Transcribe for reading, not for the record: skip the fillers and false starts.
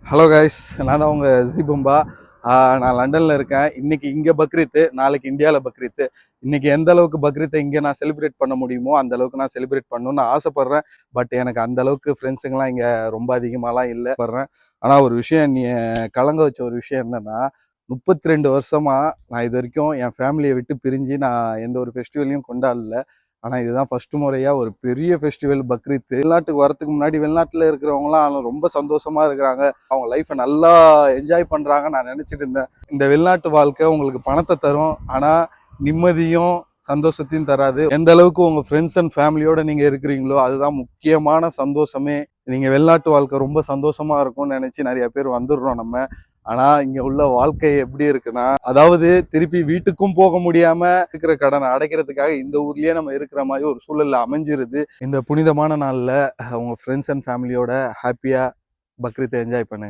Hello guys, நான் தான் உங்கள் ஜீபம்பா. நான் லண்டனில் இருக்கேன். இன்னைக்கு இங்கே பக்ரீத்து, நாளைக்கு இந்தியாவில் பக்ரீத்து. இன்னைக்கு எந்த அளவுக்கு பக்ரீத்தை இங்கே நான் செலிப்ரேட் பண்ண முடியுமோ அந்த அளவுக்கு நான் செலிப்ரேட் பண்ணணும்னு ஆசைப்பட்றேன். பட் எனக்கு அந்த அளவுக்கு ஃப்ரெண்ட்ஸுங்கெல்லாம் இங்கே ரொம்ப அதிகமாகலாம் இல்லை படுறேன். ஆனால் ஒரு விஷயம் நீ கலங்க வச்ச ஒரு விஷயம் என்னென்னா, 32 வருஷமாக நான் இது வரைக்கும் என் ஃபேமிலியை விட்டு பிரிஞ்சு நான் எந்த ஒரு ஃபெஸ்டிவலையும் கொண்டாடல. ஆனால் இதுதான் ஃபர்ஸ்ட் முறையாக ஒரு பெரிய ஃபெஸ்டிவல் பக்ரீத். வெளிநாட்டுக்கு வரதுக்கு முன்னாடி வெளிநாட்டில் இருக்கிறவங்களாம் ரொம்ப சந்தோஷமா இருக்கிறாங்க, அவங்க லைஃப்பை நல்லா என்ஜாய் பண்ணுறாங்க. நான் நினச்சிட்டு இருந்தேன் இந்த வெளிநாட்டு வாழ்க்கை உங்களுக்கு பணத்தை தரும், ஆனால் நிம்மதியும் சந்தோஷத்தையும் தராது. எந்த அளவுக்கு உங்கள் ஃப்ரெண்ட்ஸ் அண்ட் ஃபேமிலியோட நீங்கள் இருக்கிறீங்களோ அதுதான் முக்கியமான சந்தோஷமே. நீங்கள் வெளிநாட்டு வாழ்க்கை ரொம்ப சந்தோஷமாக இருக்கும்னு நினச்சி நிறைய பேர் வந்துடுறோம் நம்ம. ஆனால் இங்கே உள்ள வாழ்க்கை எப்படி இருக்குன்னா, அதாவது திருப்பி வீட்டுக்கும் போக முடியாமல் இருக்கிற கடனை அடைக்கிறதுக்காக இந்த ஊர்லேயே நம்ம இருக்கிற மாதிரி ஒரு சூழலில் அமைஞ்சிருது. இந்த புனிதமான நாளில் உங்கள் ஃப்ரெண்ட்ஸ் அண்ட் ஃபேமிலியோட ஹாப்பியாக பக்ரீத்தை என்ஜாய் பண்ணுங்கள்.